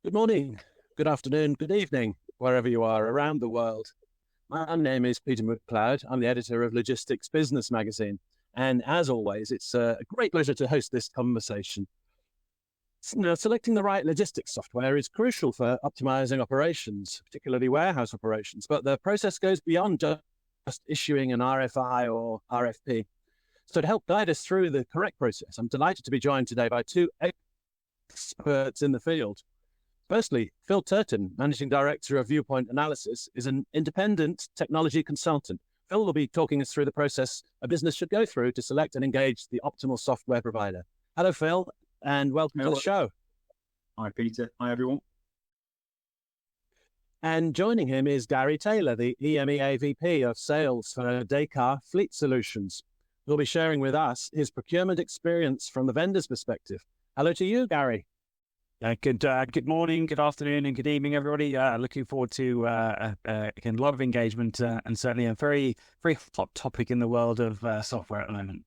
Good morning, good afternoon, good evening, wherever you are around the world. My name is Peter McLeod. I'm the editor of Logistics Business Magazine. And as always, it's a great pleasure to host this conversation. Selecting the right logistics software is crucial for optimizing operations, particularly warehouse operations. But the process goes beyond just issuing an RFI or RFP. So to help guide us through the correct process, I'm delighted to be joined today by two experts in the field. Firstly, Phil Turton, Managing Director of Viewpoint Analysis, is an independent technology consultant. Phil will be talking us through the process a business should go through to select and engage the optimal software provider. Hello, Phil, and welcome to the show. Hi, Peter. Hi, everyone. And joining him is Gary Taylor, the EMEA VP of Sales for Descartes Fleet Solutions, who will be sharing with us his procurement experience from the vendor's perspective. Hello to you, Gary. Good morning, good afternoon, and good evening, everybody. Looking forward to again, a lot of engagement and certainly a very, very hot topic in the world of software at the moment.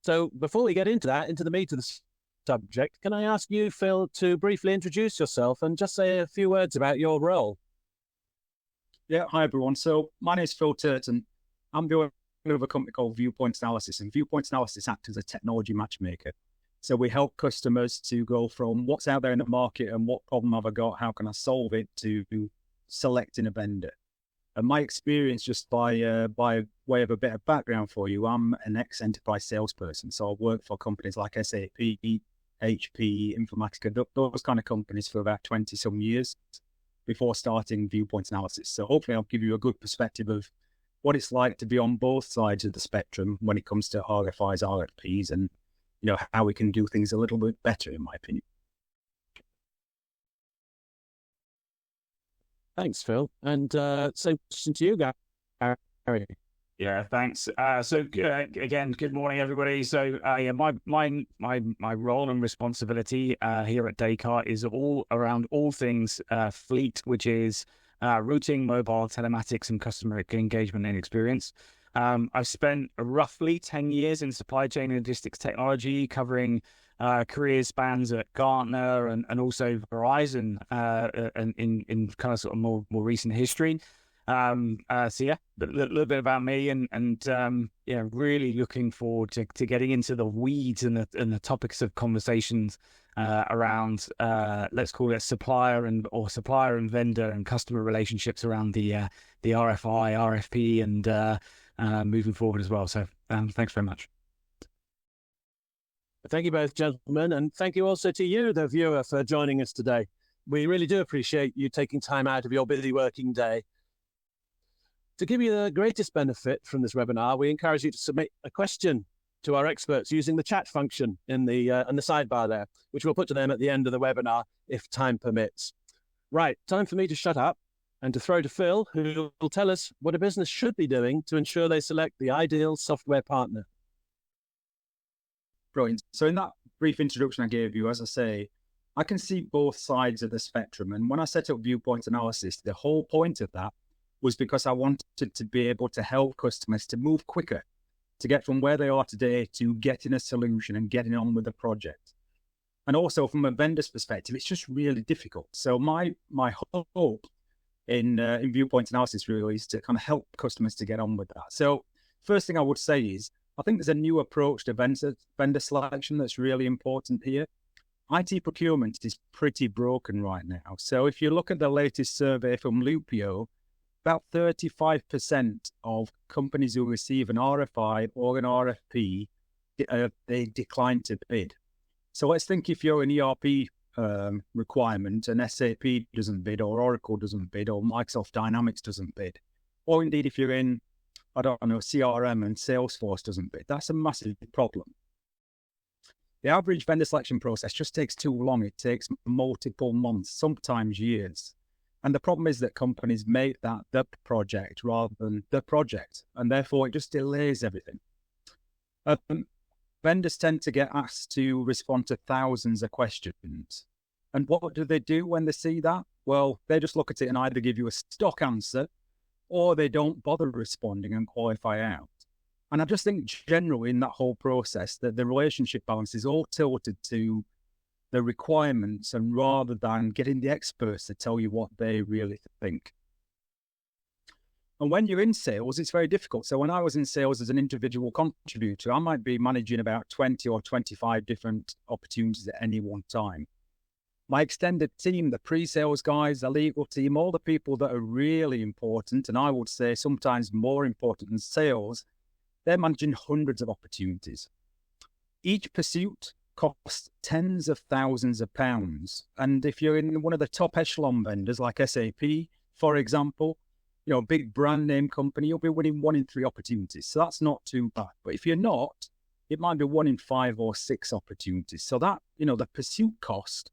So before we get into the meat of the subject, can I ask you, Phil, to briefly introduce yourself and just say a few words about your role? Yeah, hi, everyone. So my name is Phil Turton. I'm the owner of a company called Viewpoint Analysis, and Viewpoint Analysis acts as a technology matchmaker. So we help customers to go from what's out there in the market and what problem have I got, how can I solve it, to selecting a vendor. And my experience, just by way of a bit of background for you, I'm an ex-enterprise salesperson. So I worked for companies like SAP, HP, Informatica, those kind of companies for about 20 some years before starting Viewpoint Analysis. So hopefully I'll give you a good perspective of what it's like to be on both sides of the spectrum when it comes to RFIs, RFPs, and how we can do things a little bit better, in my opinion. Thanks, Phil. And so question to you, Gary. Yeah, thanks. Again, good morning, everybody. So my role and responsibility here at Descartes is all around all things fleet, which is routing, mobile, telematics, and customer engagement and experience. I've spent roughly 10 years in supply chain and logistics technology, covering career spans at Gartner and also Verizon in kind of sort of more recent history. So yeah, a little bit about me and really looking forward to getting into the weeds and the topics of conversations around let's call it supplier and vendor and customer relationships around the RFI, RFP and moving forward as well. So thanks very much. Thank you both, gentlemen, and thank you also to you, the viewer, for joining us today. We really do appreciate you taking time out of your busy working day. To give you the greatest benefit from this webinar, we encourage you to submit a question to our experts using the chat function in the sidebar there, which we'll put to them at the end of the webinar if time permits. Right, time for me to shut up and to throw to Phil, who will tell us what a business should be doing to ensure they select the ideal software partner. Brilliant. So in that brief introduction I gave you, as I say, I can see both sides of the spectrum. And when I set up Viewpoint Analysis, the whole point of that was because I wanted to be able to help customers to move quicker, to get from where they are today to getting a solution and getting on with the project. And also from a vendor's perspective, it's just really difficult. So my hope in Viewpoint Analysis really is to kind of help customers to get on with that. So first thing I would say is, I think there's a new approach to vendor selection that's really important here. IT procurement is pretty broken right now. So if you look at the latest survey from Loopio, about 35% of companies who receive an RFI or an RFP, they decline to bid. So let's think if you're an ERP requirement and SAP doesn't bid, or Oracle doesn't bid, or Microsoft Dynamics doesn't bid, or indeed if you're in, I don't know, CRM and Salesforce doesn't bid, that's a massive problem. The average vendor selection process just takes too long. It takes multiple months, sometimes years. And the problem is that companies make that the project rather than the project, and therefore it just delays everything. Vendors tend to get asked to respond to thousands of questions. And what do they do when they see that? Well, they just look at it and either give you a stock answer, or they don't bother responding and qualify out. And I just think generally in that whole process that the relationship balance is all tilted to the requirements, and rather than getting the experts to tell you what they really think. And when you're in sales, it's very difficult. So when I was in sales as an individual contributor, I might be managing about 20 or 25 different opportunities at any one time. My extended team, the pre-sales guys, the legal team, all the people that are really important, and I would say sometimes more important than sales, they're managing hundreds of opportunities. Each pursuit costs tens of thousands of pounds. And if you're in one of the top echelon vendors like SAP, for example, a big brand name company, you'll be winning 1 in 3 opportunities. So that's not too bad. But if you're not, it might be 1 in 5 or 6 opportunities. So that, the pursuit cost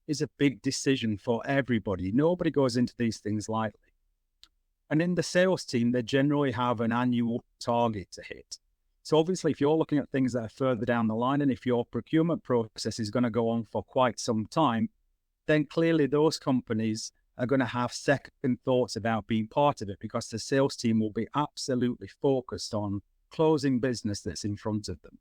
is a big decision for everybody. Nobody goes into these things lightly. And in the sales team, they generally have an annual target to hit. So obviously, if you're looking at things that are further down the line, and if your procurement process is going to go on for quite some time, then clearly those companies are going to have second thoughts about being part of it, because the sales team will be absolutely focused on closing business that's in front of them.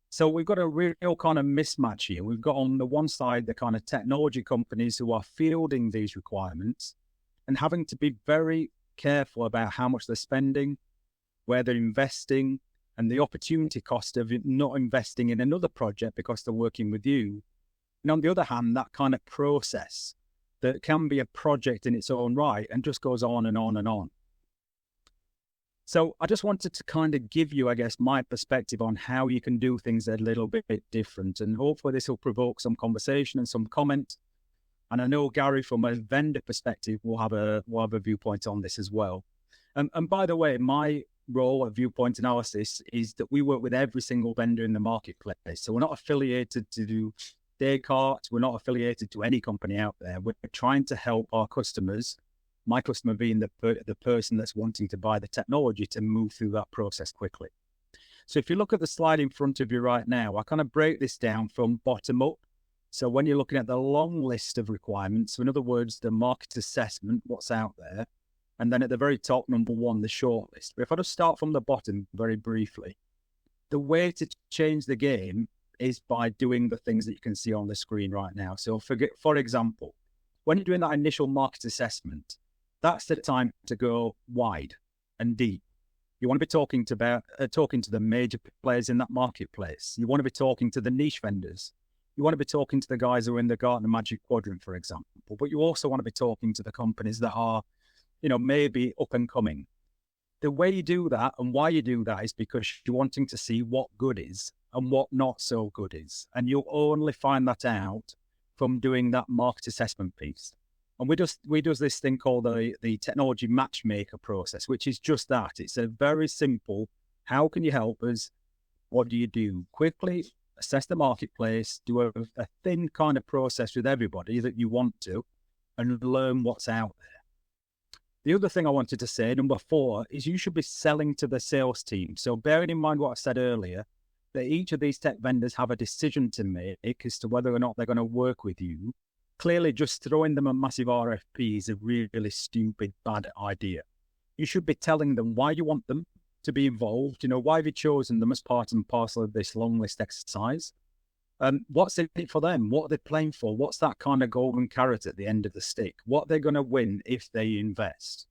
So we've got a real kind of mismatch here. We've got on the one side the kind of technology companies who are fielding these requirements and having to be very careful about how much they're spending, where they're investing, and the opportunity cost of not investing in another project because they're working with you. And on the other hand, that kind of process that can be a project in its own right and just goes on and on and on. So I just wanted to kind of give you, I guess, my perspective on how you can do things a little bit different. And hopefully this will provoke some conversation and some comment. And I know Gary, from a vendor perspective, will have a viewpoint on this as well. And by the way, my role at Viewpoint Analysis is that we work with every single vendor in the marketplace. So we're not affiliated to Descartes. We're not affiliated to any company out there. We're trying to help our customers, my customer being the person that's wanting to buy the technology, to move through that process quickly. So if you look at the slide in front of you right now, I kind of break this down from bottom up. So when you're looking at the long list of requirements, so in other words, the market assessment, what's out there, and then at the very top, number 1, the short list. But if I just start from the bottom very briefly, the way to change the game is by doing the things that you can see on the screen right now. So for example, when you're doing that initial market assessment, that's the time to go wide and deep. You want to be talking to the major players in that marketplace. You want to be talking to the niche vendors. You want to be talking to the guys who are in the Gartner Magic Quadrant, for example. But you also want to be talking to the companies that are, maybe up and coming. The way you do that and why you do that is because you're wanting to see what good is and what not so good is. And you'll only find that out from doing that market assessment piece. And we do this thing called the technology matchmaker process, which is just that. It's a very simple, how can you help us? What do you do? Quickly assess the marketplace, do a thin kind of process with everybody that you want to, and learn what's out there. The other thing I wanted to say, number 4, is you should be selling to the sales team. So bearing in mind what I said earlier, that each of these tech vendors have a decision to make as to whether or not they're going to work with you. Clearly, just throwing them a massive RFP is a really stupid, bad idea. You should be telling them why you want them to be involved. Why have you chosen them as part and parcel of this long list exercise? What's in it for them? What are they playing for? What's that kind of golden carrot at the end of the stick? What they're going to win if they invest?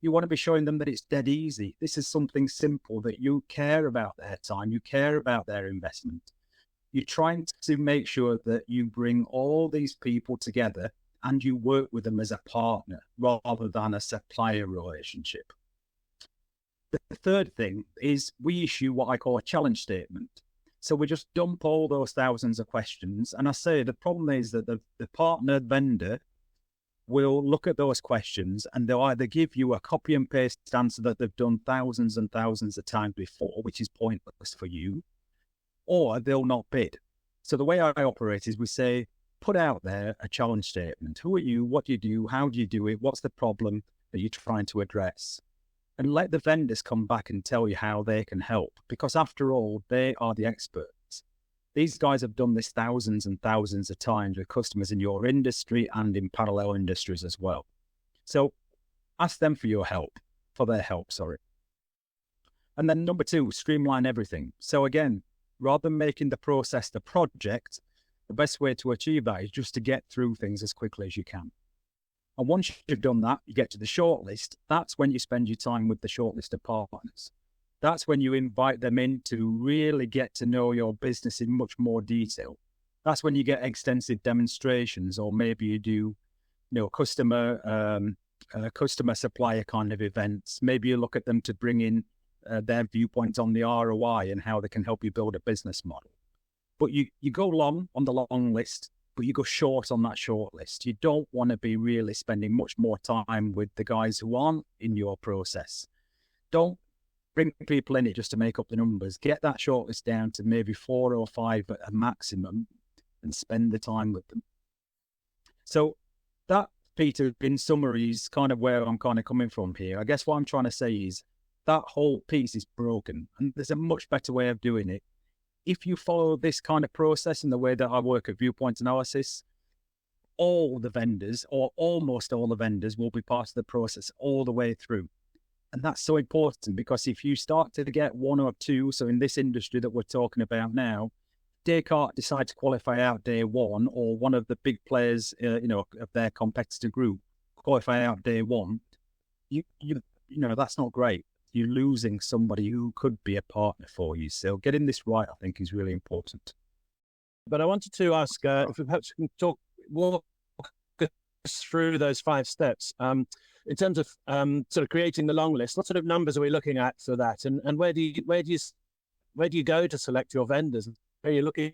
You want to be showing them that it's dead easy. This is something simple, that you care about their time, you care about their investment. You're trying to make sure that you bring all these people together and you work with them as a partner rather than a supplier relationship. The third thing is we issue what I call a challenge statement. So we just dump all those thousands of questions. And I say the problem is that the partner vendor will look at those questions and they'll either give you a copy and paste answer that they've done thousands and thousands of times before, which is pointless for you, or they'll not bid. So the way I operate is we say, put out there a challenge statement. Who are you? What do you do? How do you do it? What's the problem that you're trying to address? And let the vendors come back and tell you how they can help. Because after all, they are the experts. These guys have done this thousands and thousands of times with customers in your industry and in parallel industries as well. So ask them for their help. And then number 2, streamline everything. So again, rather than making the process the project, the best way to achieve that is just to get through things as quickly as you can. And once you've done that, you get to the shortlist. That's when you spend your time with the shortlist of partners. That's when you invite them in to really get to know your business in much more detail. That's when you get extensive demonstrations, or maybe you do, customer supplier kind of events. Maybe you look at them to bring in their viewpoints on the ROI and how they can help you build a business model. But you go long on the long list, but you go short on that short list. You don't want to be really spending much more time with the guys who aren't in your process. Don't bring people in it just to make up the numbers. Get that short list down to maybe 4 or 5 at a maximum and spend the time with them. So that, Peter, in summary, is kind of where I'm kind of coming from here. I guess what I'm trying to say is that whole piece is broken, and there's a much better way of doing it. If you follow this kind of process in the way that I work at Viewpoint Analysis, all the vendors, or almost all the vendors, will be part of the process all the way through. And that's so important, because if you start to get 1 or 2, so in this industry that we're talking about now, Descartes decide to qualify out day 1, or one of the big players, of their competitor group qualify out day 1, that's not great. You're losing somebody who could be a partner for you. So getting this right, I think, is really important. But I wanted to ask if perhaps we can walk us through those 5 steps. In terms of sort of creating the long list, what sort of numbers are we looking at for that? And where do you go to select your vendors? Where are you looking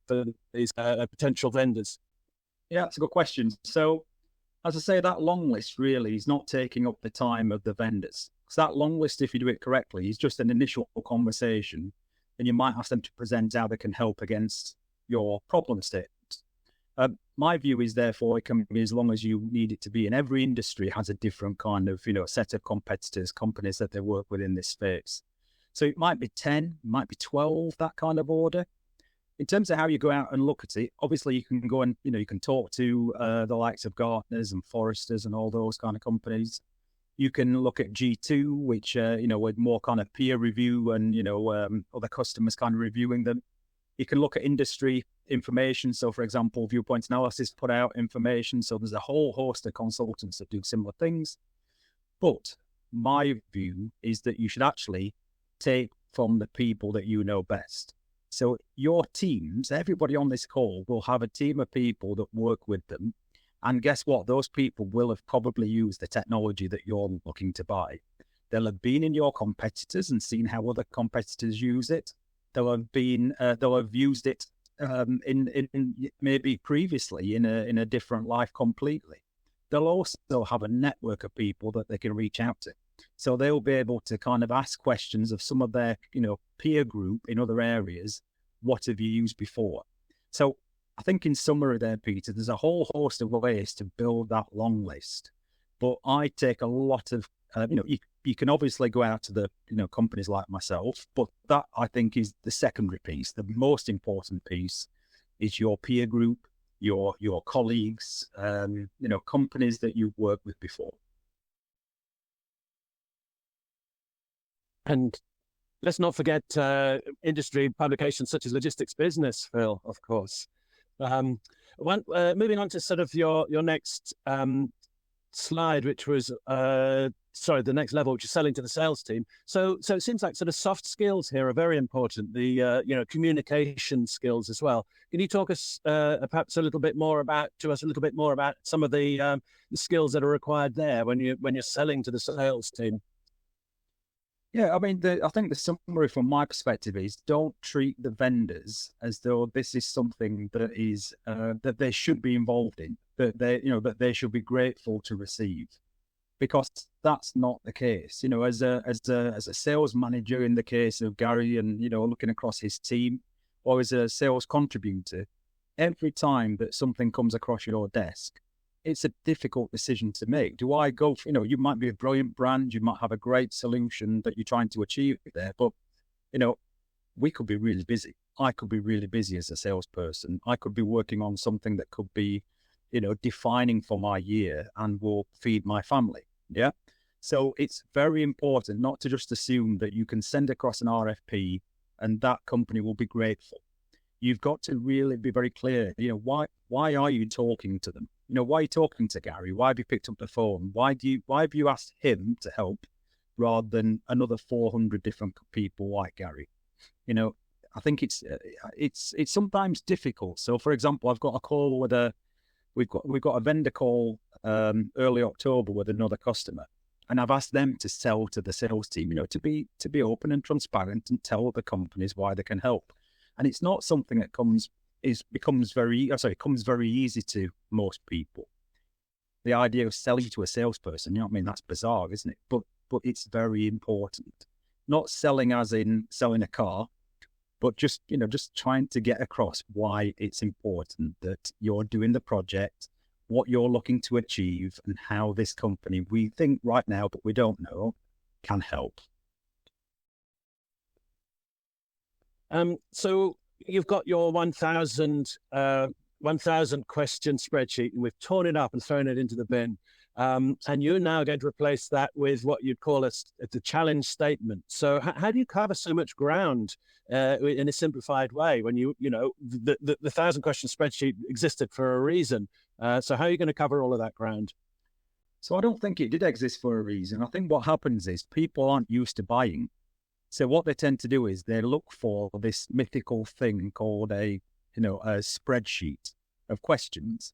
for these potential vendors? Yeah, that's a good question. So, as I say, that long list really is not taking up the time of the vendors. So that long list, if you do it correctly, is just an initial conversation, and you might ask them to present how they can help against your problem statement. My view is, therefore, it can be as long as you need it to be. And every industry has a different kind of, set of competitors, companies that they work with in this space. So it might be 10, it might be 12, that kind of order. In terms of how you go out and look at it, obviously you can go and, you can talk to the likes of Gartners and Forresters and all those kind of companies. You can look at G2, which, with more kind of peer review and, other customers kind of reviewing them. You can look at industry information. So, for example, Viewpoint Analysis put out information. So there's a whole host of consultants that do similar things. But my view is that you should actually take from the people that you know best. So your teams, everybody on this call will have a team of people that work with them. And guess what? Those people will have probably used the technology that you're looking to buy. They'll have been in your competitors and seen how other competitors use it. They'll have used it in maybe previously in a different life completely. They'll also have a network of people that they can reach out to. So they'll be able to kind of ask questions of some of their, peer group in other areas. What have you used before? So I think in summary there, Peter, there's a whole host of ways to build that long list. But I take a lot of, you can obviously go out to the, companies like myself, but that I think is the secondary piece. The most important piece is your peer group, your colleagues, companies that you've worked with before. And let's not forget industry publications such as Logistics Business, Phil, of course. Moving on to sort of your next slide, which was the next level, which is selling to the sales team. So it seems like sort of soft skills here are very important. The communication skills as well. Can you talk us perhaps a little bit more about some of the skills that are required there when you're selling to the sales team? Yeah, I mean, I think the summary from my perspective is don't treat the vendors as though this is something that is that they should be involved in, that they should be grateful to receive, because that's not the case. As a sales manager in the case of Gary, and looking across his team, or as a sales contributor, every time that something comes across your desk, it's a difficult decision to make. Do I go for, you might be a brilliant brand, you might have a great solution that you're trying to achieve there, but, we could be really busy. I could be really busy as a salesperson. I could be working on something that could be, defining for my year and will feed my family. Yeah. So it's very important not to just assume that you can send across an RFP and that company will be grateful. you've got to really be very clear. Why are you talking to them? Why are you talking to Gary? Why have you picked up the phone? Why have you asked him to help rather than another 400 different people like Gary? I think it's sometimes difficult. So, for example, I've got a call with we've got a vendor call early October with another customer, and I've asked them to sell to the sales team, to be open and transparent and tell the companies why they can help. And it's not something that comes very easy to most people. The idea of selling to a salesperson, that's bizarre, isn't it? But it's very important. Not selling as in selling a car, but just trying to get across why it's important that you're doing the project, what you're looking to achieve, and how this company, we think right now, but we don't know, can help. So you've got your 1,000 question spreadsheet, and we've torn it up and thrown it into the bin. And you're now going to replace that with what you'd call a challenge statement. So how do you cover so much ground in a simplified way when the 1,000 question spreadsheet existed for a reason? So how are you going to cover all of that ground? So I don't think it did exist for a reason. I think what happens is people aren't used to buying. So what they tend to do is they look for this mythical thing called a spreadsheet of questions.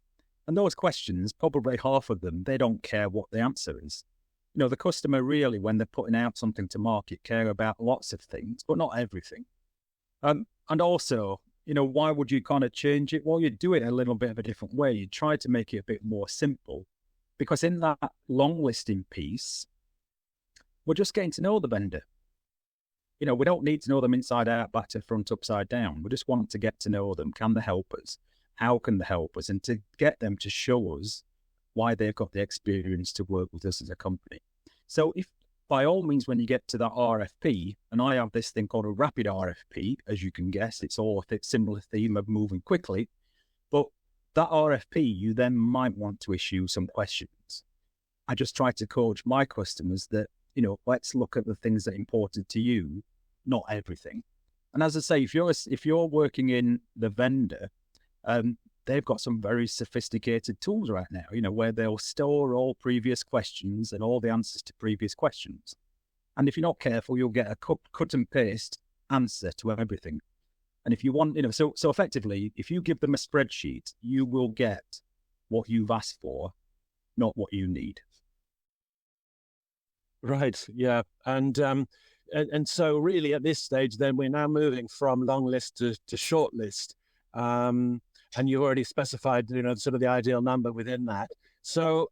And those questions, probably half of them, they don't care what the answer is. The customer really, when they're putting out something to market, care about lots of things, but not everything. And also, why would you kind of change it? Well, you do it a little bit of a different way. You try to make it a bit more simple, because in that long listing piece, we're just getting to know the vendor. We don't need to know them inside out, back to front, upside down. We just want to get to know them. Can they help us? How can they help us? And to get them to show us why they've got the experience to work with us as a company. So if, by all means, when you get to that RFP, and I have this thing called a rapid RFP, as you can guess, it's all a similar theme of moving quickly. But that RFP, you then might want to issue some questions. I just try to coach my customers that, let's look at the things that are important to you, not everything. And as I say, if you're working in the vendor, they've got some very sophisticated tools right now, where they'll store all previous questions and all the answers to previous questions. And if you're not careful, you'll get a cut and paste answer to everything. And if you want, so effectively, if you give them a spreadsheet, you will get what you've asked for, not what you need. Right. Yeah. And so really at this stage, then we're now moving from long list to short list. And you've already specified, sort of the ideal number within that. So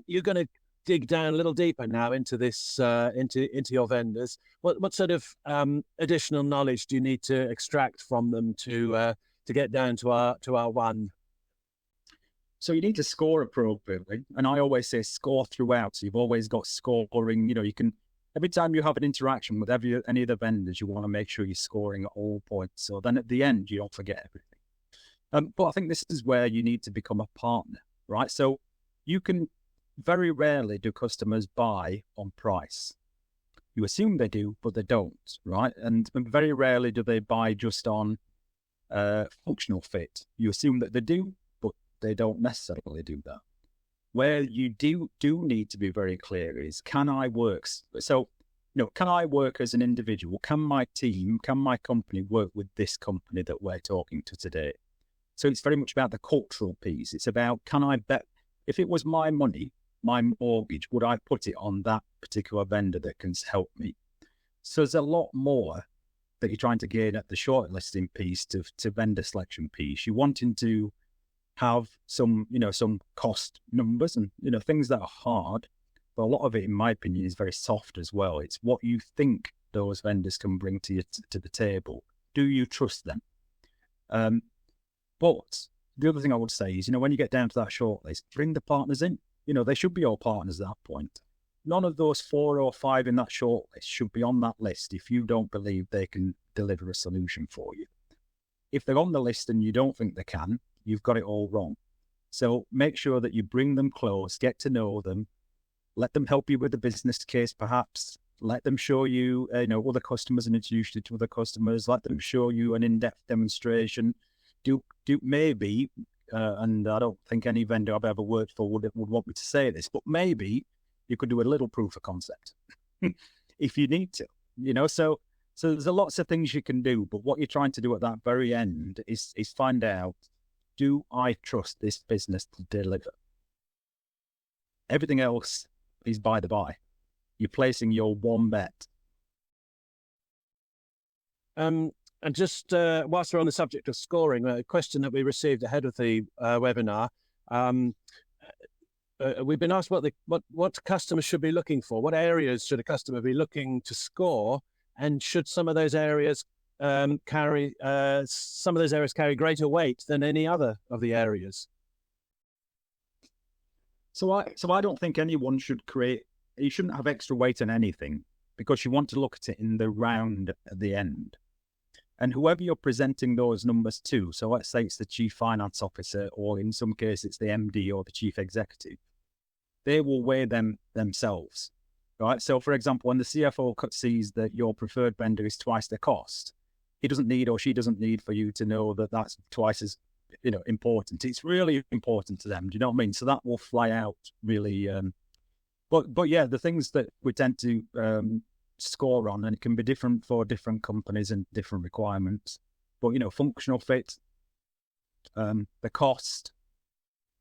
you're going to dig down a little deeper now into this, into your vendors. What sort of additional knowledge do you need to extract from them to get down to our one? So you need to score appropriately, and I always say score throughout. So you've always got scoring. You can, every time you have an interaction with any of the vendors, you want to make sure you're scoring at all points. So then at the end, you don't forget everything. But I think this is where you need to become a partner, right? So you can very rarely do customers buy on price. You assume they do, but they don't, right? And very rarely do they buy just on functional fit. You assume that they do, but they don't necessarily do that. Where you do need to be very clear is, can I work? So, can I work as an individual? Can my team, can my company work with this company that we're talking to today? So it's very much about the cultural piece. It's about, can I bet, if it was my money, my mortgage, would I put it on that particular vendor that can help me? So there's a lot more that you're trying to gain at the shortlisting piece to vendor selection piece. You're wanting to have some cost numbers and, things that are hard, but a lot of it, in my opinion, is very soft as well. It's what you think those vendors can bring to you to the table. Do you trust them? But the other thing I would say is, when you get down to that shortlist, bring the partners in. They should be all partners at that point. None of those 4 or 5 in that shortlist should be on that list if you don't believe they can deliver a solution for you. If they're on the list and you don't think they can, you've got it all wrong. So make sure that you bring them close, get to know them, let them help you with the business case perhaps, Let them show you, other customers and introduce you to other customers. Let them show you an in-depth demonstration. Do maybe, and I don't think any vendor I've ever worked for would want me to say this, but maybe you could do a little proof of concept if you need to. So there's lots of things you can do, but what you're trying to do at that very end is find out, do I trust this business to deliver? Everything else is by the by. You're placing your one bet. And just whilst we're on the subject of scoring, a question that we received ahead of the webinar, we've been asked what customers should be looking for. What areas should a customer be looking to score, and should some of those areas carry greater weight than any other of the areas? So I don't think anyone should you shouldn't have extra weight on anything, because you want to look at it in the round at the end. And whoever you're presenting those numbers to, so let's say it's the chief finance officer, or in some cases it's the MD or the chief executive, they will weigh them themselves, right? So for example, when the CFO sees that your preferred vendor is twice the cost, he doesn't need, or she doesn't need, for you to know that that's twice as important. It's really important to them. Do you know what I mean? So that will fly out really. But yeah, the things that we tend to score on, and it can be different for different companies and different requirements. But functional fit, the cost,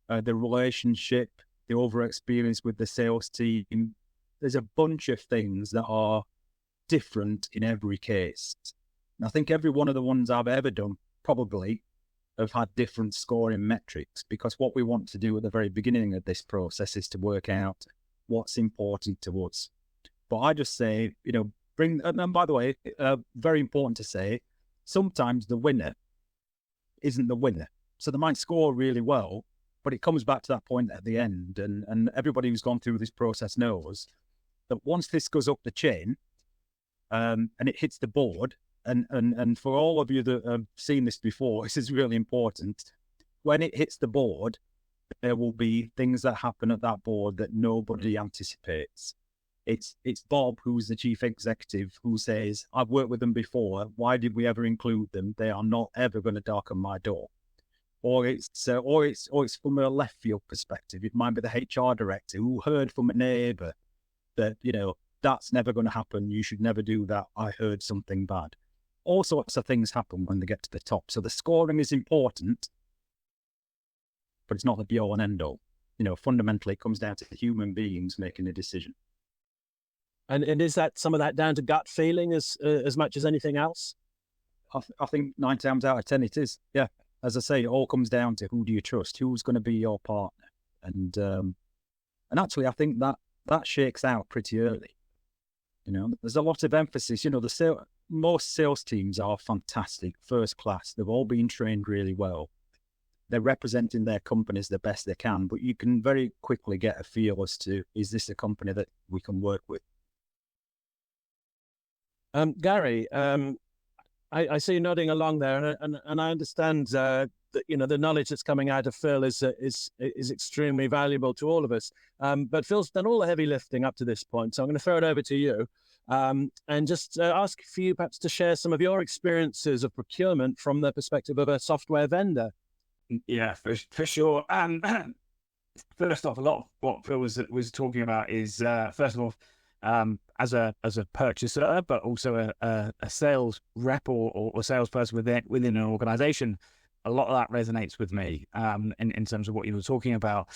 the relationship, the over experience with the sales team. There's a bunch of things that are different in every case. And I think every one of the ones I've ever done probably have had different scoring metrics, because what we want to do at the very beginning of this process is to work out what's important to us. But I just say, and by the way, very important to say, sometimes the winner isn't the winner. So they might score really well, but it comes back to that point at the end. And everybody who's gone through this process knows that once this goes up the chain and it hits the board, and for all of you that have seen this before, this is really important. When it hits the board, there will be things that happen at that board that nobody anticipates. It's Bob, who's the chief executive, who says, I've worked with them before. Why did we ever include them? They are not ever going to darken my door. Or it's from a left field perspective. It might be the HR director who heard from a neighbour that, that's never going to happen. You should never do that. I heard something bad. All sorts of things happen when they get to the top. So the scoring is important, but it's not the be all and end all. Fundamentally, it comes down to the human beings making a decision. And is that some of that down to gut feeling as much as anything else? I think 9 times out of 10 it is. Yeah, as I say, it all comes down to who do you trust, who's going to be your partner, and actually, I think that shakes out pretty early. There's a lot of emphasis. Most sales teams are fantastic, first class. They've all been trained really well. They're representing their companies the best they can, but you can very quickly get a feel as to, is this a company that we can work with? Gary, I see you nodding along there, and I understand that the knowledge that's coming out of Phil is extremely valuable to all of us. But Phil's done all the heavy lifting up to this point, so I'm going to throw it over to you. And just ask for you perhaps to share some of your experiences of procurement from the perspective of a software vendor. Yeah, for sure. First off, a lot of what Phil was talking about is first of all, as a purchaser, but also a sales rep or salesperson within an organization, a lot of that resonates with me in terms of what you were talking about.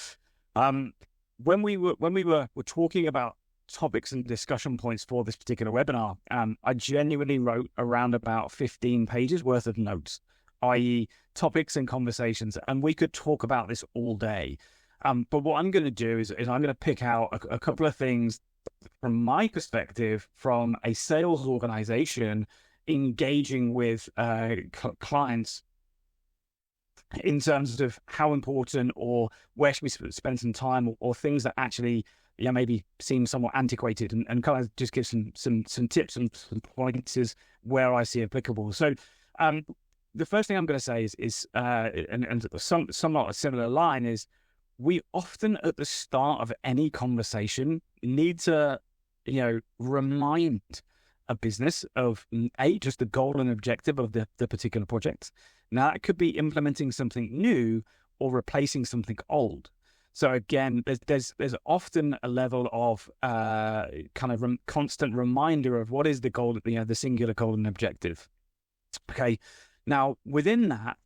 When we were talking about topics and discussion points for this particular webinar, I genuinely wrote around about 15 pages worth of notes, i.e. topics and conversations, and we could talk about this all day. But what I'm going to do is I'm going to pick out a couple of things from my perspective from a sales organization engaging with clients in terms of how important or where should we spend some time, or things that actually maybe seem somewhat antiquated, and kind of just give some tips and some pointers where I see applicable. So the first thing I'm going to say is and somewhat a similar line is, we often at the start of any conversation need to remind a business of just the goal and objective of the particular project. Now, that could be implementing something new or replacing something old. So again, there's often a level of constant reminder of what is the goal, the singular goal and objective. Okay, now within that,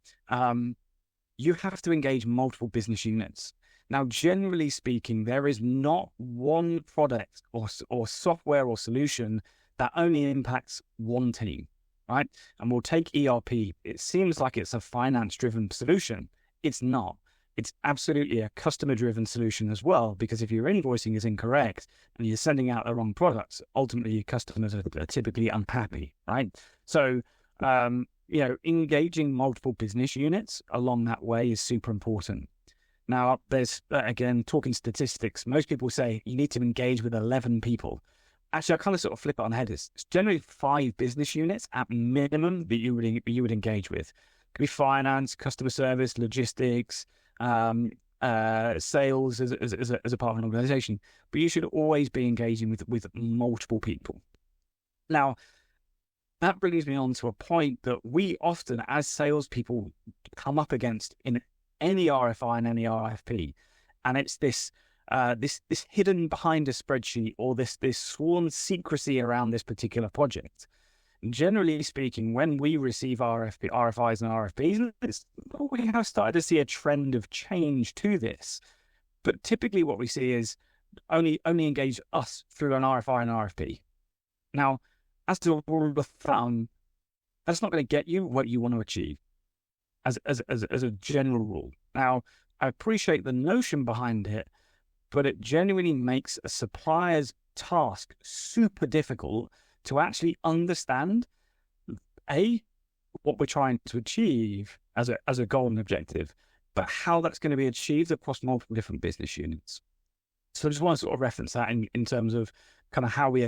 you have to engage multiple business units. Now, generally speaking, there is not one product or software or solution that only impacts one team, right? And we'll take ERP. It seems like it's a finance-driven solution. It's not. It's absolutely a customer-driven solution as well, because if your invoicing is incorrect and you're sending out the wrong products, ultimately your customers are typically unhappy, right? So, engaging multiple business units along that way is super important. Now, there's, again, talking statistics, most people say you need to engage with 11 people. Actually, I kind of sort of flip it on the head. It's generally 5 business units at minimum that you would engage with. It could be finance, customer service, logistics, sales as a part of an organization. But you should always be engaging with multiple people. Now, that brings me on to a point that we often, as salespeople, come up against in any RFI and any RFP, and it's this hidden behind a spreadsheet, or this sworn secrecy around this particular project. Generally speaking, when we receive RFIs and RFPs, we have started to see a trend of change to this. But typically, what we see is only engage us through an RFI and RFP. Now, as to a rule of thumb, that's not going to get you what you want to achieve as a general rule. Now, I appreciate the notion behind it, but it genuinely makes a supplier's task super difficult to actually understand, what we're trying to achieve as a goal and objective, but how that's going to be achieved across multiple different business units. So I just want to sort of reference that in terms of kind of how we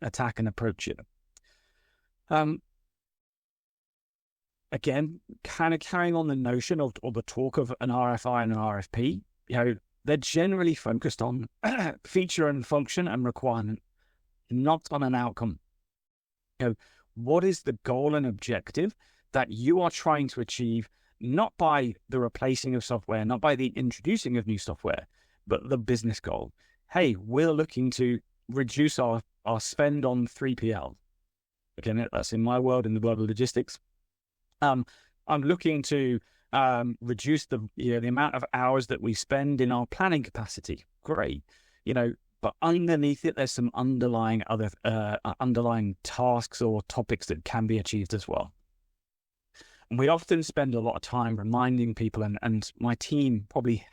attack and approach it. Again, kind of carrying on the notion of, or the talk of an RFI and an RFP, they're generally focused on feature and function and requirement, not on an outcome. What is the goal and objective that you are trying to achieve, not by the replacing of software, not by the introducing of new software, but the business goal? Hey, we're looking to reduce our spend on 3PL. Again, that's in my world, in the world of logistics. I'm looking to reduce the amount of hours that we spend in our planning capacity. Great, but underneath it, there's some underlying tasks or topics that can be achieved as well. And we often spend a lot of time reminding people, and my team probably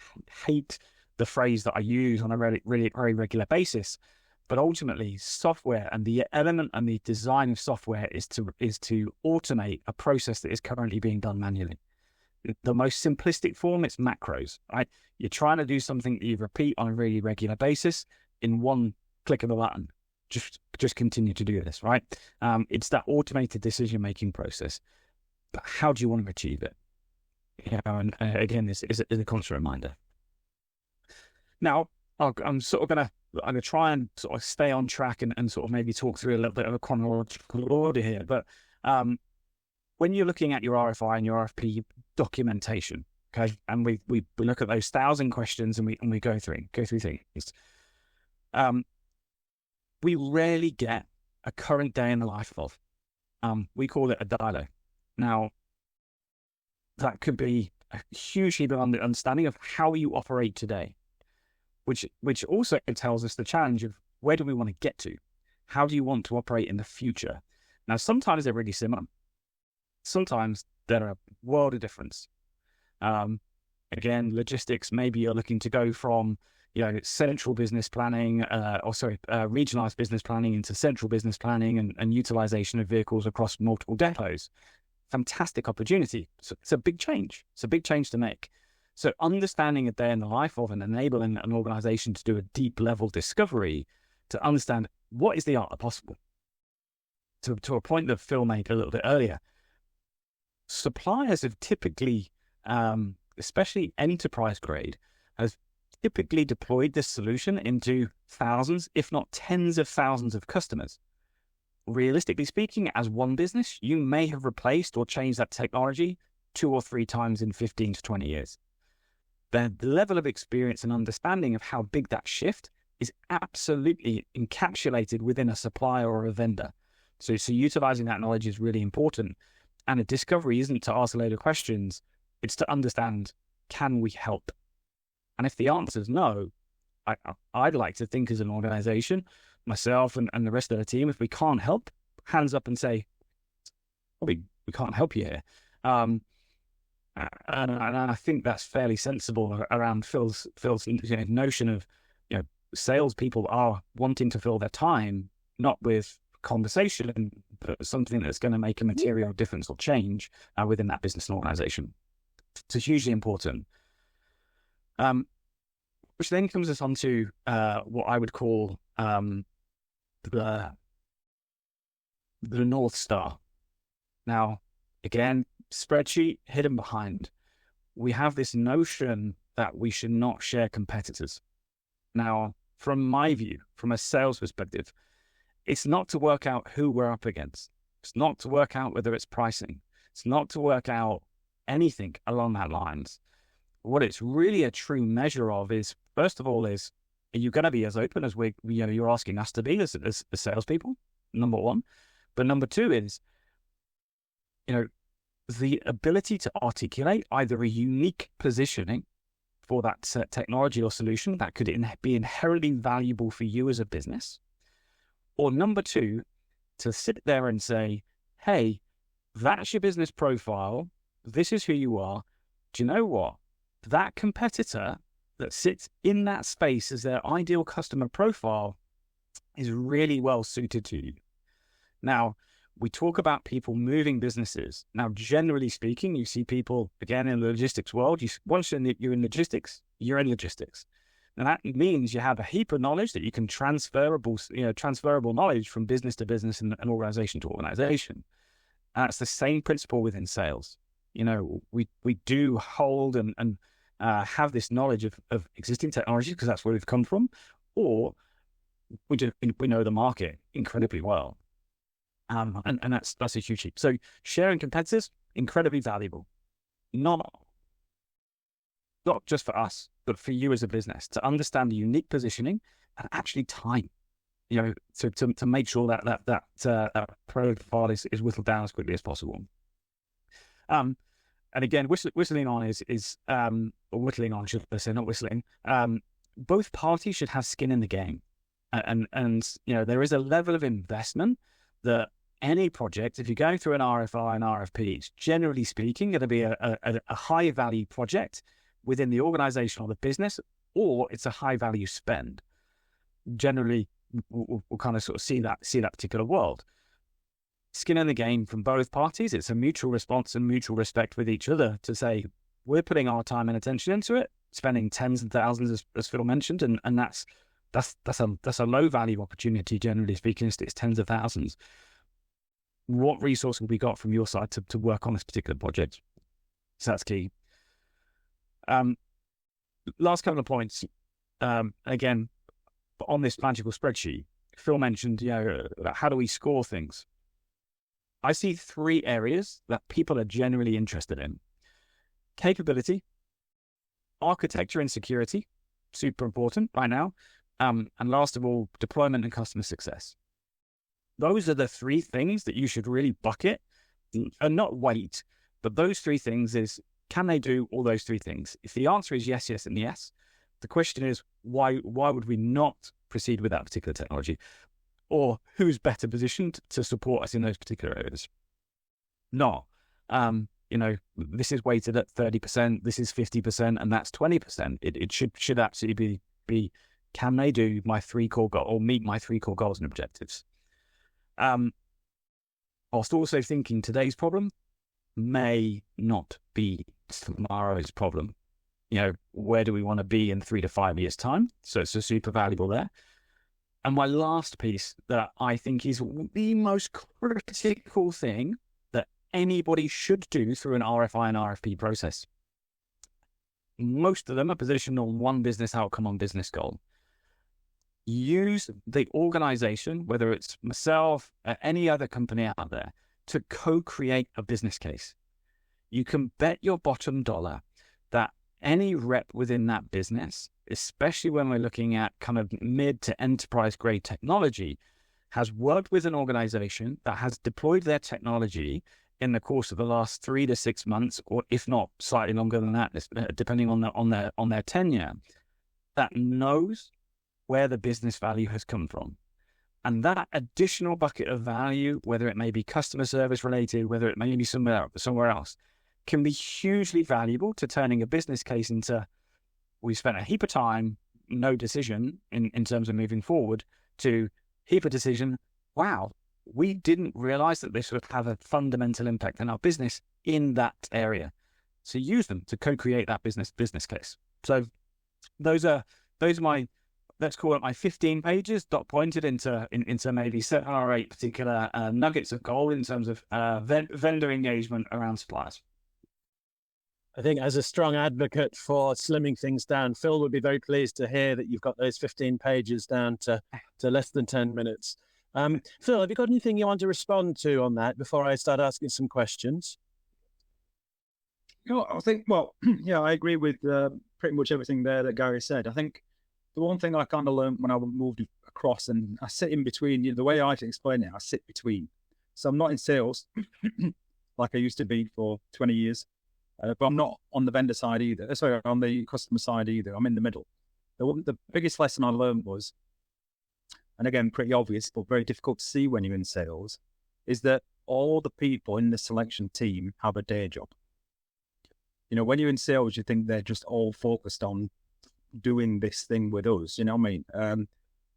hate the phrase that I use on a very regular basis. But ultimately, software and the element and the design of software is to automate a process that is currently being done manually. The most simplistic form, it's macros, right? You're trying to do something that you repeat on a really regular basis in one click of a button. Just continue to do this, right? It's that automated decision-making process. But how do you want to achieve it? And again, this is a constant reminder. Now, I'm going to try and sort of stay on track and sort of maybe talk through a little bit of a chronological order here. But when you're looking at your RFI and your RFP documentation, okay, and we look at those 1,000 questions and we go through things, we rarely get a current day in the life of. We call it a dialogue. Now, that could be a hugely big understanding of how you operate today, which also tells us the challenge of where do we want to get to? How do you want to operate in the future? Now, sometimes they're really similar. Sometimes they're a world of difference. Again, logistics, maybe you're looking to go from central business planning, regionalized business planning into central business planning and utilization of vehicles across multiple depots. Fantastic opportunity. So it's a big change. It's a big change to make. So understanding a day in the life of and enabling an organization to do a deep level discovery to understand what is the art of possible. To a point that Phil made a little bit earlier, suppliers have typically, especially enterprise grade, have typically deployed this solution into thousands, if not tens of thousands of customers. Realistically speaking, as one business, you may have replaced or changed that technology 2 or 3 times in 15 to 20 years. The level of experience and understanding of how big that shift is absolutely encapsulated within a supplier or a vendor. So utilizing that knowledge is really important. And a discovery isn't to ask a load of questions, it's to understand, can we help? And if the answer is no, I'd like to think as an organization, myself and the rest of the team, if we can't help, hands up and say, we can't help you here. And I think that's fairly sensible around Phil's notion of, salespeople are wanting to fill their time, not with conversation, but something that's going to make a material difference or change within that business and organization. It's hugely important. Which then comes us onto what I would call the North Star. Now, again, spreadsheet hidden behind. We have this notion that we should not share competitors. Now, from my view, from a sales perspective, it's not to work out who we're up against. It's not to work out whether it's pricing. It's not to work out anything along that lines. What it's really a true measure of is, first of all, are you going to be as open as you're asking us to be as salespeople? Number one. But number two is, the ability to articulate either a unique positioning for that technology or solution that could be inherently valuable for you as a business. Or number two, to sit there and say, hey, that's your business profile. This is who you are. Do you know what? That competitor that sits in that space as their ideal customer profile is really well suited to you. Now, we talk about people moving businesses. Now, generally speaking, you see people, again, in the logistics world, once you're in logistics, you're in logistics. And that means you have a heap of knowledge that you can transferable knowledge from business to business and organization to organization. And it's the same principle within sales. We do hold and have this knowledge of existing technology because that's where we've come from, or we know the market incredibly well. And that's a huge heap. So sharing competitors, incredibly valuable. Not just for us, but for you as a business, to understand the unique positioning and actually time, to make sure that profile is whittled down as quickly as possible. And again, whistling on or whittling on, should I say, not whistling. Both parties should have skin in the game, and there is a level of investment that any project, if you're going through an RFI and RFP, it's generally speaking going to be a high value project within the organization or the business, or it's a high value spend. Generally, we'll kind of sort of see that particular world. Skin in the game from both parties. It's a mutual response and mutual respect with each other to say, we're putting our time and attention into it, spending tens and thousands, as Phil mentioned, and that's a low value opportunity, generally speaking. It's tens of thousands. What resource have we got from your side to work on this particular project? So that's key. Last couple of points. Again, on this magical spreadsheet, Phil mentioned, how do we score things? I see 3 areas that people are generally interested in. Capability, architecture and security, super important right now. And last of all, deployment and customer success. Those are the 3 things that you should really bucket and not wait. But those 3 things is, can they do all those 3 things? If the answer is yes, yes, and yes, the question is, why would we not proceed with that particular technology? Or who's better positioned to support us in those particular areas? Not, this is weighted at 30%, this is 50%, and that's 20%. It should absolutely be, can they do my 3 core goals or meet my 3 core goals and objectives? Whilst also thinking today's problem may not be tomorrow's problem. Where do we want to be in 3 to 5 years' time? So it's super valuable there. And my last piece that I think is the most critical thing that anybody should do through an RFI and RFP process. most of them are positioned on one business outcome, on business goal. Use the organization, whether it's myself or any other company out there, to co-create a business case. You can bet your bottom dollar that any rep within that business, especially when we're looking at kind of mid to enterprise grade technology, has worked with an organization that has deployed their technology in the course of the last 3 to 6 months, or if not slightly longer than that, depending on their tenure, that knows where the business value has come from. And that additional bucket of value, whether it may be customer service related, whether it may be somewhere else, can be hugely valuable to turning a business case into, we spent a heap of time, no decision in terms of moving forward, to heap of decision. Wow, we didn't realize that this would have a fundamental impact in our business in that area. So use them to co-create that business case. So those are my, let's call it my 15 pages dot pointed into maybe 7 or 8 particular nuggets of gold in terms of vendor engagement around suppliers. I think as a strong advocate for slimming things down, Phil would be very pleased to hear that you've got those 15 pages down to less than 10 minutes. Phil, have you got anything you want to respond to on that before I start asking some questions? I think, well, yeah, I agree with pretty much everything there that Gary said. I think the one thing I kind of learned when I moved across, and I sit in between, the way I explain it, I sit between. So I'm not in sales like I used to be for 20 years. But I'm not on the vendor side either. Sorry, on the customer side either. I'm in the middle. The biggest lesson I learned was, and again, pretty obvious, but very difficult to see when you're in sales, is that all the people in the selection team have a day job. When you're in sales, you think they're just all focused on doing this thing with us. You know what I mean?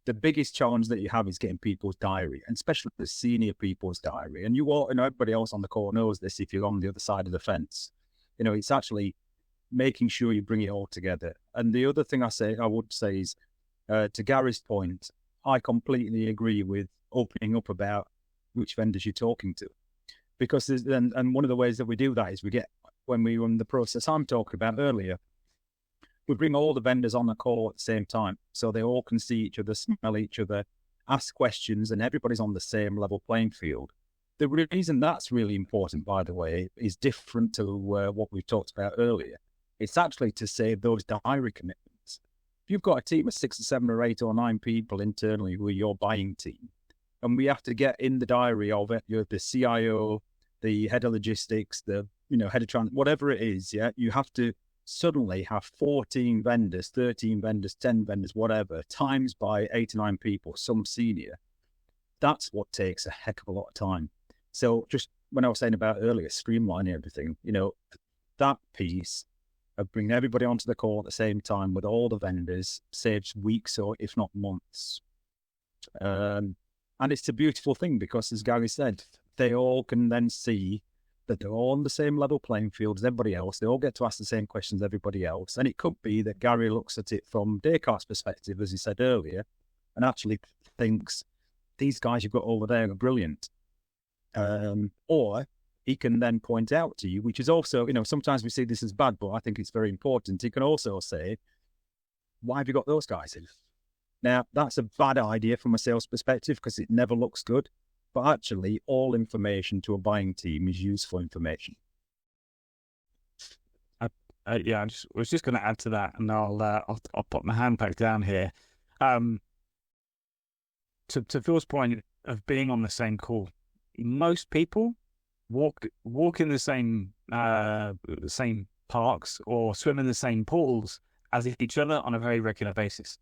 The biggest challenge that you have is getting people's diary, and especially the senior people's diary. And you all, everybody else on the call knows this if you're on the other side of the fence. It's actually making sure you bring it all together. And the other thing I would say is, to Gary's point, I completely agree with opening up about which vendors you're talking to. Because and one of the ways that we do that is when we run the process I'm talking about earlier, we bring all the vendors on the call at the same time. So they all can see each other, smell each other, ask questions, and everybody's on the same level playing field. The reason that's really important, by the way, is different to what we've talked about earlier. It's actually to save those diary commitments. If you've got a team of 6 or 7 or 8 or 9 people internally who are your buying team, and we have to get in the diary of it, the CIO, the head of logistics, the head of transport, whatever it is, you have to suddenly have 14 vendors, 13 vendors, 10 vendors, whatever, times by 8 or 9 people, some senior. That's what takes a heck of a lot of time. So just when I was saying about earlier, streamlining everything, that piece of bringing everybody onto the call at the same time with all the vendors saves weeks or if not months. And it's a beautiful thing because, as Gary said, they all can then see that they're all on the same level playing field as everybody else. They all get to ask the same questions as everybody else. And it could be that Gary looks at it from Descartes' perspective, as he said earlier, and actually thinks, these guys you've got over there are brilliant. Or he can then point out to you, which is also, sometimes we see this as bad, but I think it's very important. He can also say, why have you got those guys in? Now, that's a bad idea from a sales perspective because it never looks good. But actually, all information to a buying team is useful information. I was just going to add to that, and I'll put my hand back down here. To Phil's point of being on the same call, most people walk in the same parks or swim in the same pools as each other on a very regular basis.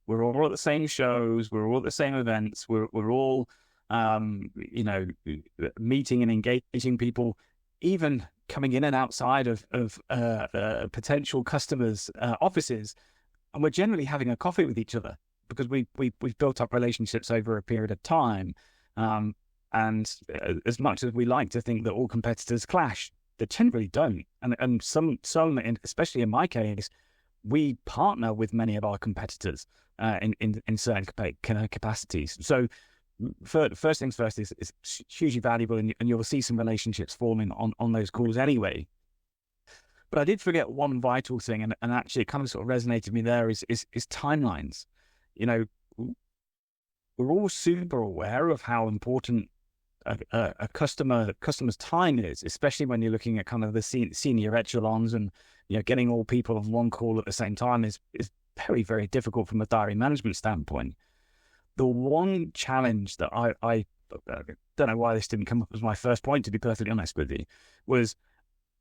We're all at the same shows. We're all at the same events. We're all meeting and engaging people, even coming in and outside of potential customers' offices, and we're generally having a coffee with each other because we've built up relationships over a period of time. And as much as we like to think that all competitors clash, they generally don't. And some, especially in my case, we partner with many of our competitors in certain capacities. So first things first is hugely valuable, and you'll see some relationships forming on those calls anyway. But I did forget one vital thing, and actually it kind of sort of resonated with me there is timelines. We're all super aware of how important a customer's time is, especially when you're looking at kind of the senior echelons, and getting all people on one call at the same time is very, very difficult from a diary management standpoint. The one challenge that I don't know why this didn't come up as my first point, to be perfectly honest with you, was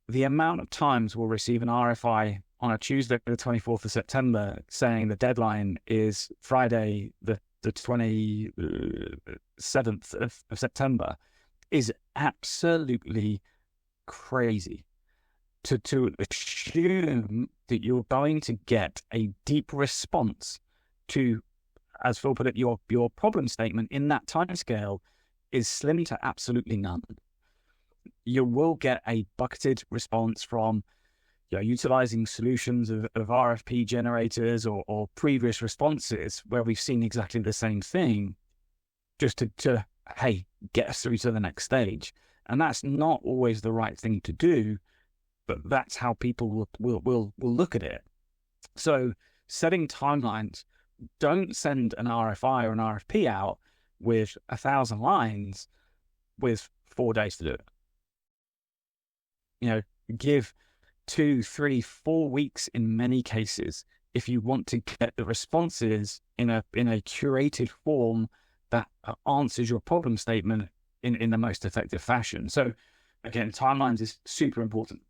the amount of times we'll receive an RFI on a Tuesday, the 24th of September, saying the deadline is Friday, the 27th of September, is absolutely crazy. To assume that you're going to get a deep response to, as Phil put it, your problem statement in that timescale is slim to absolutely none. You will get a bucketed response from utilizing solutions of RFP generators or previous responses where we've seen exactly the same thing, just to hey, get us through to the next stage. And that's not always the right thing to do, but that's how people will look at it. So setting timelines, don't send an RFI or an RFP out with 1,000 lines with 4 days to do it. Give 2, 3, 4 weeks in many cases if you want to get the responses in a curated form that answers your problem statement in the most effective fashion. So again, timelines is super important.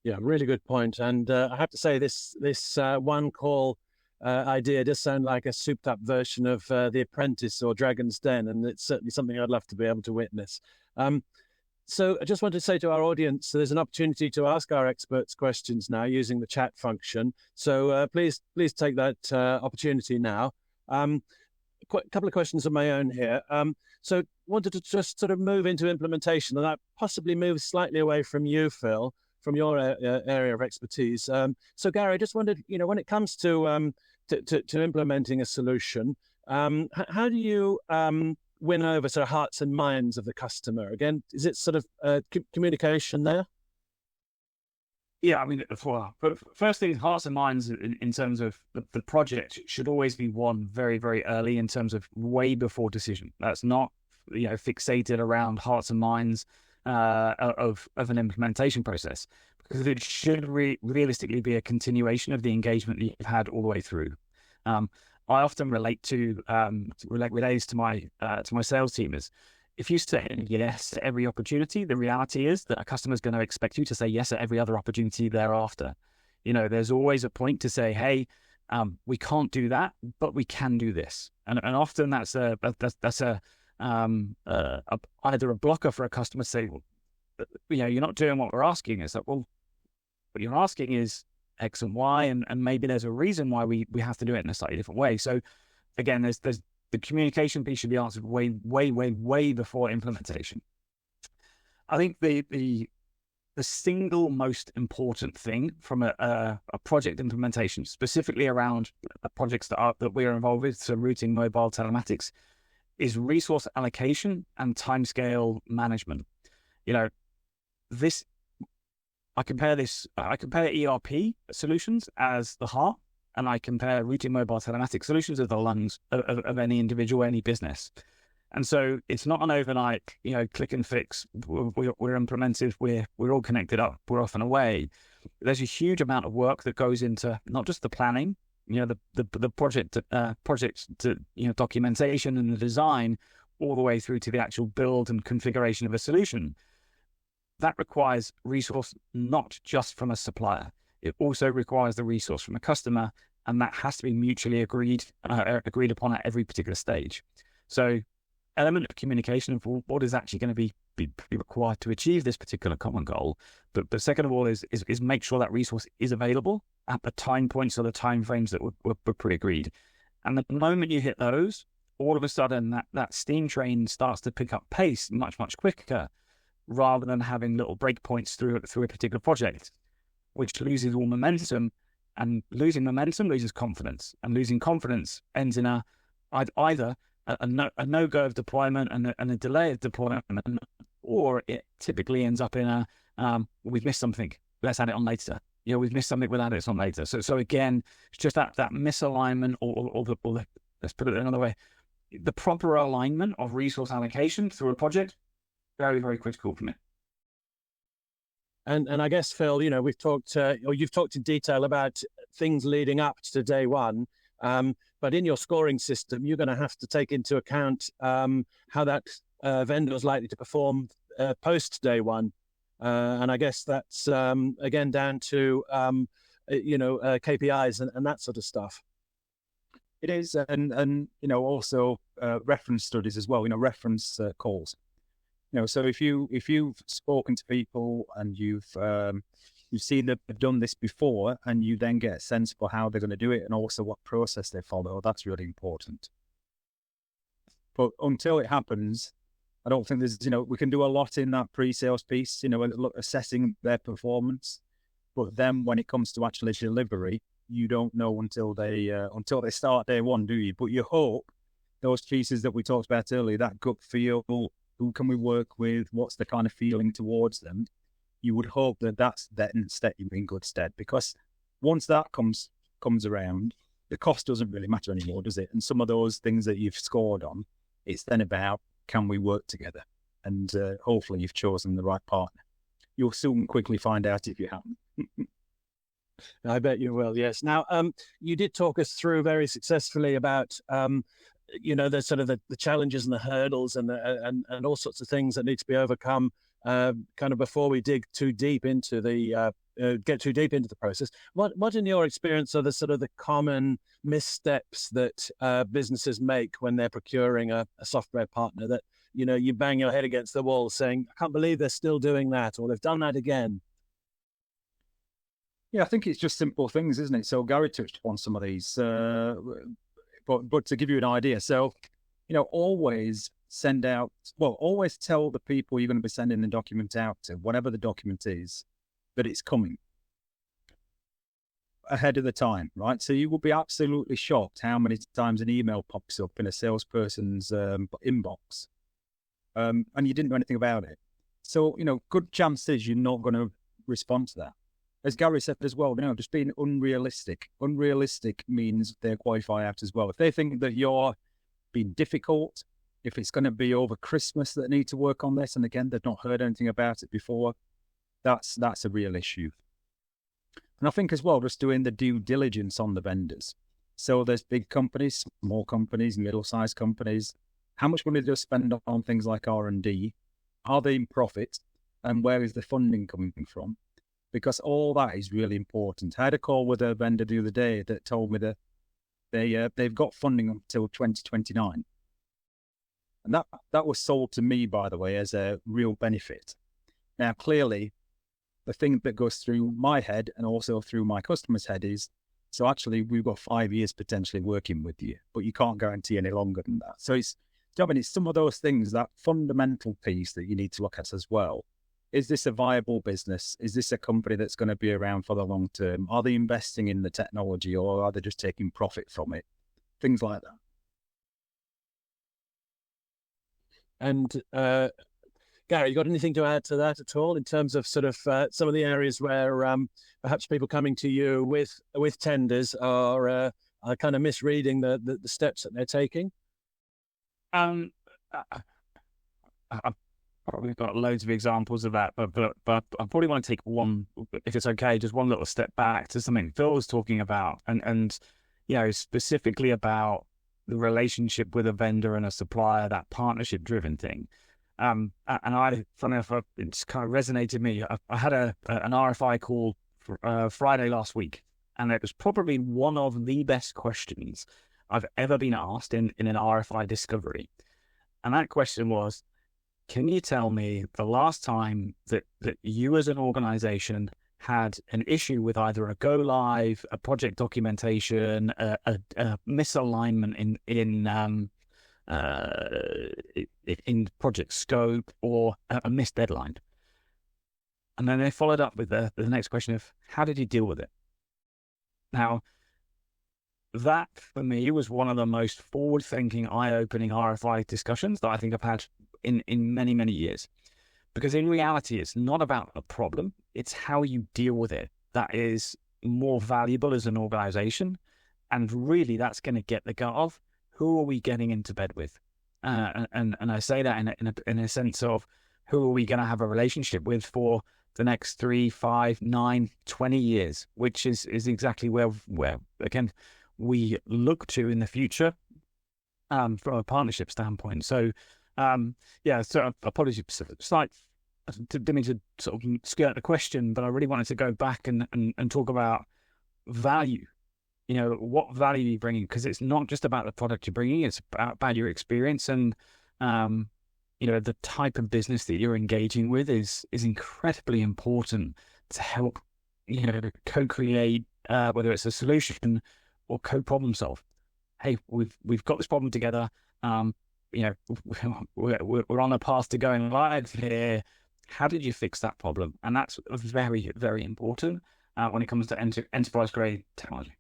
Yeah, really good point. And I have to say, this one call idea does sound like a souped up version of The Apprentice or Dragon's Den, and it's certainly something I'd love to be able to witness. So I just wanted to say to our audience, there's an opportunity to ask our experts questions now using the chat function. So please take that opportunity now. A couple of questions of my own here. So wanted to just sort of move into implementation, and that possibly moves slightly away from you, Phil, from your area of expertise. So Gary, I just wondered, when it comes to implementing a solution, how do you win over sort of hearts and minds of the customer? Again, is it sort of communication there? Yeah, I mean, well, first thing, hearts and minds in terms of the project should always be won very, very early, in terms of way before decision. That's not fixated around hearts and minds of an implementation process, because it should realistically be a continuation of the engagement that you've had all the way through. I often relate to my sales team is, if you say yes to every opportunity, the reality is that a customer is going to expect you to say yes at every other opportunity thereafter. There's always a point to say, hey, we can't do that, but we can do this, and often that's either a blocker for a customer to say, well, you're not doing what we're asking. It's like, well, what you're asking is X and Y, and maybe there's a reason why we have to do it in a slightly different way. So again, there's the communication piece should be answered way before implementation. I think the single most important thing from a project implementation, specifically around projects that we're involved with, so routing, mobile, telematics, is resource allocation and timescale management. I compare ERP solutions as the heart, and I compare routing, mobile, telematics solutions as the lungs of any individual, any business. And so it's not an overnight, click and fix. We're implemented. We're all connected up. We're off and away. There's a huge amount of work that goes into not just the planning, the project documentation and the design, all the way through to the actual build and configuration of a solution. That requires resource not just from a supplier. It also requires the resource from a customer, and that has to be mutually agreed upon at every particular stage. So, element of communication of what is actually going to be required to achieve this particular common goal. But second of all is make sure that resource is available at the time points or the time frames that were pre-agreed. And the moment you hit those, all of a sudden that steam train starts to pick up pace much, much quicker, rather than having little breakpoints through a particular project, which loses all momentum, and losing momentum loses confidence, and losing confidence ends in either a no-go of deployment and a delay of deployment, or it typically ends up in we've missed something, let's add it on later. We've missed something, we'll add it on later. So again, it's just that misalignment or the let's put it another way, the proper alignment of resource allocation through a project, very, very critical for me. And I guess, Phil, we've talked, or you've talked in detail about things leading up to day one. But in your scoring system, you're going to have to take into account how that vendor is likely to perform post day one. And I guess that's, again, down to, KPIs and that sort of stuff. It is. And also reference studies as well, reference calls. So if you've spoken to people and you've seen that they've done this before, and you then get a sense for how they're going to do it and also what process they follow, that's really important. But until it happens, I don't think there's, we can do a lot in that pre-sales piece, assessing their performance. But then when it comes to actually delivery, you don't know until they start day one, do you? But you hope those pieces that we talked about earlier, that gut feel, who can we work with? What's the kind of feeling towards them? You would hope that's then set you in good stead, because once that comes around, the cost doesn't really matter anymore, does it? And some of those things that you've scored on, it's then about, can we work together? And hopefully you've chosen the right partner. You'll soon quickly find out if you haven't. I bet you will, yes. Now, you did talk us through very successfully about the sort of the challenges and the hurdles and all sorts of things that need to be overcome kind of before we dig too deep into get too deep into the process. What in your experience are the sort of the common missteps that businesses make when they're procuring a software partner that, you bang your head against the wall saying, I can't believe they're still doing that, or they've done that again? Yeah, I think it's just simple things, isn't it? So Gary touched on some of these. But to give you an idea, so, always always tell the people you're going to be sending the document out to, whatever the document is, that it's coming ahead of the time, right? So you will be absolutely shocked how many times an email pops up in a salesperson's inbox, and you didn't know anything about it. So, good chances you're not going to respond to that. As Gary said as well, just being unrealistic. Unrealistic means they qualify out as well. If they think that you're being difficult, if it's going to be over Christmas that they need to work on this, and again, they've not heard anything about it before, that's a real issue. And I think as well, just doing the due diligence on the vendors. So there's big companies, small companies, middle-sized companies. How much money do they spend on things like R&D? Are they in profit? And where is the funding coming from? Because all that is really important. I had a call with a vendor the other day that told me that they've got funding until 2029. And that was sold to me, by the way, as a real benefit. Now, clearly, the thing that goes through my head and also through my customer's head is, so actually, we've got 5 years potentially working with you, but you can't guarantee any longer than that. So it's some of those things, that fundamental piece that you need to look at as well. Is this a viable business? Is this a company that's going to be around for the long term? Are they investing in the technology, or are they just taking profit from it? Things like that. And Gary, you got anything to add to that at all in terms of sort of some of the areas where perhaps people coming to you with tenders are kind of misreading the steps that they're taking? I've probably got loads of examples of that, but I probably want to take one, if it's okay, just one little step back to something Phil was talking about, and specifically about the relationship with a vendor and a supplier, that partnership-driven thing. And funny enough, it's kind of resonated with me. I had an RFI call Friday last week, and it was probably one of the best questions I've ever been asked in an RFI discovery. And that question was, can you tell me the last time that you as an organization had an issue with either a go live, a project documentation, a misalignment in project scope, or a missed deadline? And then they followed up with the next question of, how did you deal with it? Now, that for me was one of the most forward-thinking, eye-opening RFI discussions that I think I've had in many, many years. Because in reality, it's not about the problem, it's how you deal with it that is more valuable as an organization. And really, that's going to get the gut of who are we getting into bed with? And I say that in a sense of who are we going to have a relationship with for the next 3, 5, 9, 20 years, which is exactly where again, we look to in the future from a partnership standpoint. So, so apologies, didn't mean to sort of skirt the question, but I really wanted to go back and talk about value. You know, what value are you bringing? Because it's not just about the product you're bringing, it's about your experience and, the type of business that you're engaging with is incredibly important to help, co-create, whether it's a solution or co-problem solve. Hey, we've got this problem together. We're on a path to going live here. How did you fix that problem? And that's very, very important when it comes to enterprise grade technology.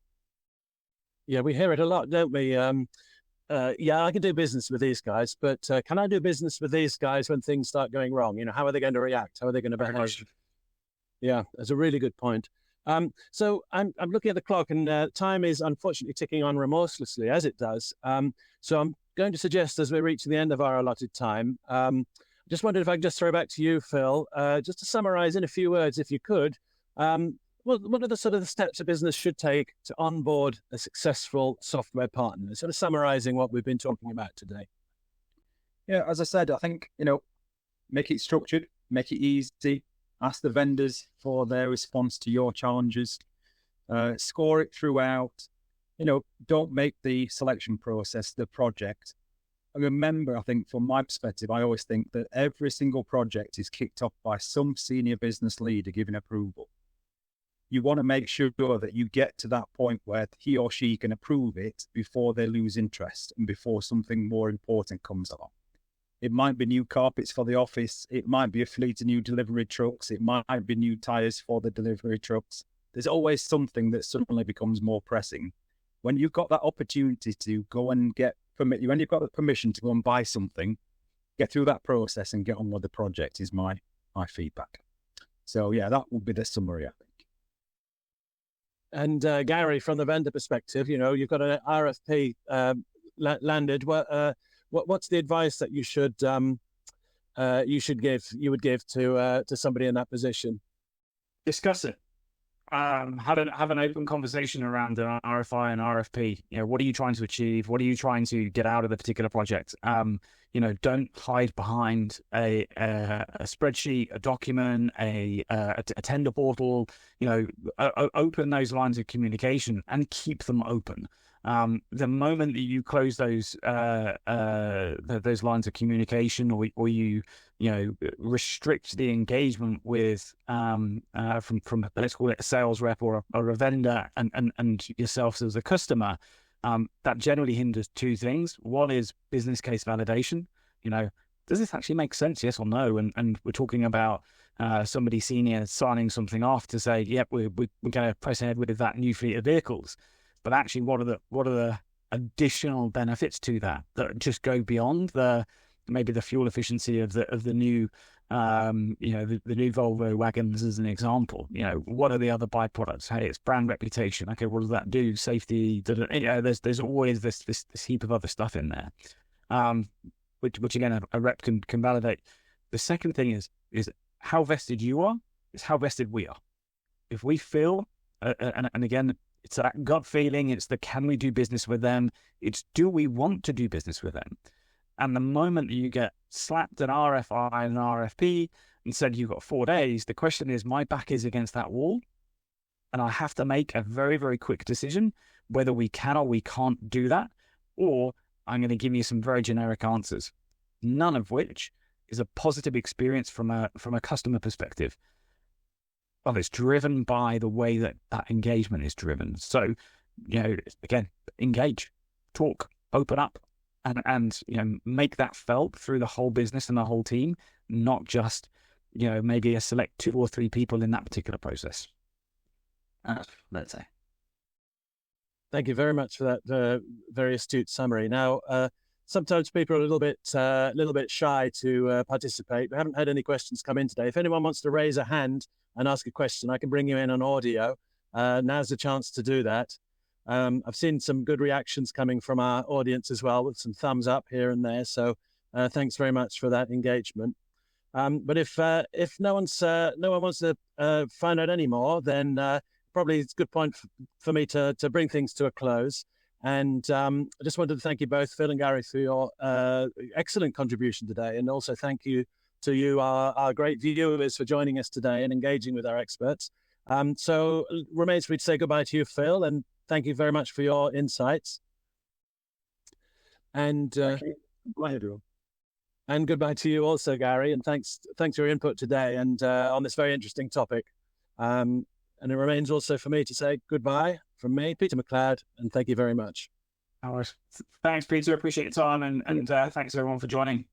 Yeah, we hear it a lot, don't we? I can do business with these guys, but can I do business with these guys when things start going wrong? How are they going to react? How are they going to behave? Yeah, that's a really good point. So I'm looking at the clock, and time is unfortunately ticking on remorselessly, as it does. So I'm going to suggest, as we're reaching the end of our allotted time, just wondered if I could just throw back to you, Phil, just to summarize in a few words, if you could. What are the sort of the steps a business should take to onboard a successful software partner? Sort of summarizing what we've been talking about today. Yeah, as I said, I think, make it structured, make it easy, ask the vendors for their response to your challenges, score it throughout, don't make the selection process the project. And remember, I think from my perspective, I always think that every single project is kicked off by some senior business leader giving approval. You want to make sure that you get to that point where he or she can approve it before they lose interest and before something more important comes along. It might be new carpets for the office. It might be a fleet of new delivery trucks. It might be new tires for the delivery trucks. There's always something that suddenly becomes more pressing. When you've got that opportunity to go and get permit, when you've got the permission to go and buy something, get through that process and get on with the project is my feedback. So yeah, that would be the summary, I think. And Gary, from the vendor perspective, you've got an RFP landed. What's the advice that you would give to somebody in that position? Discuss it. Have an open conversation around an RFI and RFP. What are you trying to achieve? What are you trying to get out of the particular project? Don't hide behind a spreadsheet, a document, a tender portal. Open those lines of communication and keep them open. The moment that you close those lines of communication, or you restrict the engagement with from let's call it a sales rep or a vendor and yourself as a customer, that generally hinders two things. One is business case validation. Does this actually make sense? Yes or no? And we're talking about somebody senior signing something off to say, yep, we're going to press ahead with that new fleet of vehicles. But actually, what are the additional benefits to that just go beyond maybe the fuel efficiency of the new the new Volvo wagons as an example? What are the other byproducts? Hey, it's brand reputation. Okay, what does that do? Safety. There's always this heap of other stuff in there, which again a rep can validate. The second thing is how vested you are. Is how vested we are. If we feel, and again, it's that gut feeling. It's the can we do business with them? It's do we want to do business with them? And the moment that you get slapped an RFI and an RFP and said you've got 4 days, the question is, my back is against that wall, and I have to make a very, very quick decision whether we can or we can't do that, or I'm going to give you some very generic answers, none of which is a positive experience from a customer perspective. Well, it's driven by the way that engagement is driven. So, again, engage, talk, open up, and make that felt through the whole business and the whole team, not just maybe a select 2 or 3 people in that particular process. Let's say. Thank you very much for that very astute summary. Now, sometimes people are a little bit shy to participate. We haven't had any questions come in today. If anyone wants to raise a hand and ask a question, I can bring you in on audio. Now's the chance to do that. I've seen some good reactions coming from our audience as well, with some thumbs up here and there. So thanks very much for that engagement. But if no one wants to find out any more, then probably it's a good point for me to bring things to a close. And I just wanted to thank you both, Phil and Gary, for your excellent contribution today. And also thank you to you, our great viewers, for joining us today and engaging with our experts. So remains for me to say goodbye to you, Phil, and thank you very much for your insights. And Bye, everyone. And goodbye to you also, Gary, and thanks for your input today and on this very interesting topic. And it remains also for me to say goodbye from me, Peter McLeod, and thank you very much. Thanks, Peter. Appreciate your time, and thanks everyone for joining.